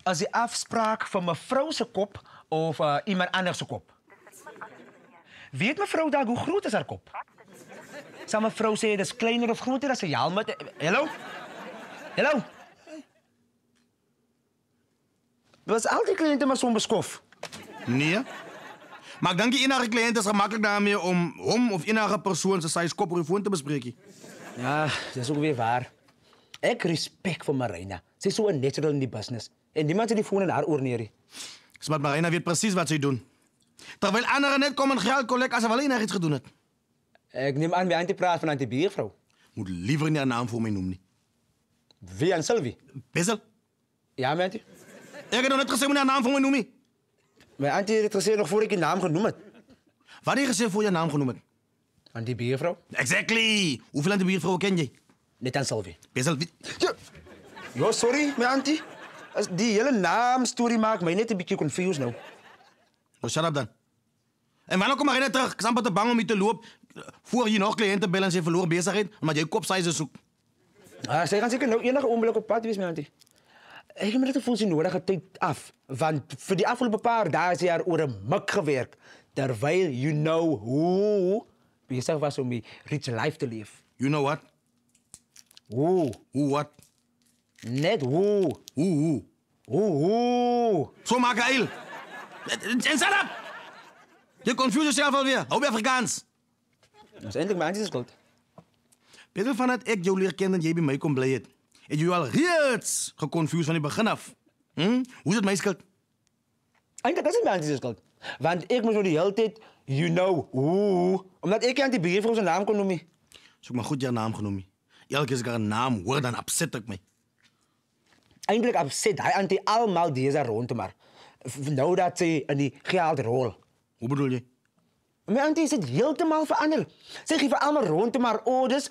Is die afspraak van mevrouw zijn kop of iemand anders zijn kop? Weet mevrouw daar hoe groot is haar kop? Zal mevrouw zeggen dat is kleiner of groter dan ze jou met... Hallo? Hallo? Was altijd cliënten maar zo'n beskof? Nee. Maar ik denk die enige cliënt is gemakkelijk daarmee om hom of enige persoon zijn size kop op je phone te bespreken. Ja, dat is ook weer waar. Ik respect voor Marina. Ze is zo natural in die business. En niemand zit die phone in haar oor neer. Maar Marina weet precies wat ze doen. Terwijl anderen net komen geld collecten als ze wel enig iets gedaan heeft. Ik neem aan bij aan te praten van die biervrouw. Moet liever niet een naam voor mij noemen. Wie en Sylvie? Bessel? Ja, meent u? Ik heb nog net gezegd, moet je een naam voor mij noemen. Mijn auntie heeft gezegd nog voor ik je naam genoemd heb. Wat heb je gezegd voor je naam genoemd? Aan die biervrouw? Exactly. Hoeveel biervrouwen ken je? Net aan Sylvie. Bessel? Ja, sorry, mijn auntie. Als die hele naamstory maakt mij net een beetje confused nou. Oh, shut up dan. En wanneer kom Marina terug? Ik sta te bang om je te lopen. Voor je nog cliënten bellen en ze verloren bezigheid, omdat jij kopsize zoekt. Zij gaan zeker nou enige ogenblik op pad wees, mijn auntie. Ik heb me net gevoel nodige tijd af. Want voor die afgelopen paar dagen is hij haar oor een mik gewerkt. Terwijl you know hoe bezig was om die rich life te leven. You know what? Hoe? Hoe wat? Net hoe. Hoe? Hoe? Zo maak je eil. En zet op! Je confuse jezelf alweer. Hou bij Afrikaans. Dat is eindelijk mijn auntie schuld. Peter van het ik jou leer kennen en jij bij mij komt blij het. Heb je al reeds geconfused van het begin af? Hoe is het mijn schuld? Eindelijk is het mijn auntie schuld. Want ik moet zo die hele tijd, you know hoe. Omdat ik aan die biervrouw zijn naam kon noemen. Zoek maar goed je naam genoemd. Elke keer als ik haar naam hoor, dan upset ik me. Eindelijk upset hij aan die allemaal deze rond maar. Nou dat ze in die geldrol. Hoe bedoel je? Mijn auntie is het helemaal veranderd. Zij geven allemaal rond maar orders.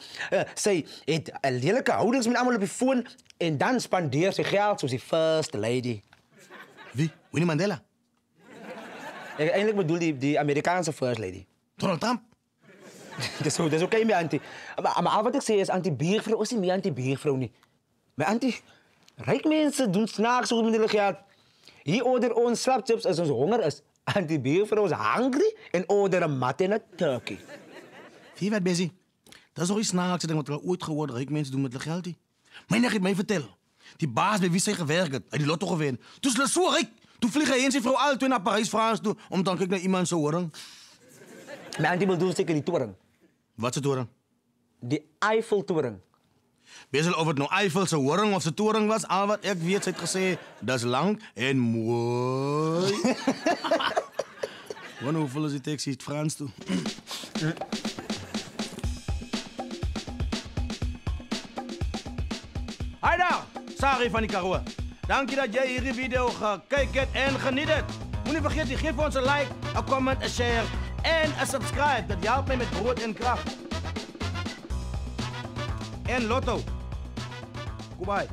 Zij heeft lelijke houdings met allemaal op je phone. En dan spandeert ze geld zoals die first lady. Wie? Winnie Mandela? Ik eigenlijk bedoel die Amerikaanse first lady. Donald Trump? Dat is oké, mijn auntie. Maar al wat ik zeg is, anti-biervrouw is niet meer anti-biervrouw niet. Mijn auntie, rijk mensen doen snaaks goed met hun geld. Hier order ons slapchips als onze honger is. Anti-biervrouw is hungry en order een mat en een turkey. Wie wat, Bessie? Dat is toch iets snaaks wat er ooit geworden rijk mensen doen met hun geld. Mijn neef heeft mij vertellen. Die baas bij wie zij gewerkt heeft, die lotto gewonnen. Toen is ze zo rijk. Toen vliegen hij en zijn vrouw alle twee naar Parijs, Frans toe, om dan naar iemand zo horen. Mijn auntie bedoelt zeker die toren. Wat is de toren? Die Eiffeltoren. Besel of het nou Eiffelse toren of zijn toren was, al wat ik weet, heeft gezegd, dat is lang en mooi. Wanneer hoeveel is die tekst het Frans toe? Hi daar, Sari van die Karoo. Dank je dat jij hierdie video gekeken hebt en geniet het. Moet niet vergeten, geef ons een like, een comment, een share en een subscribe. Dat helpt mij met brood en kracht. En Lotto. Goodbye.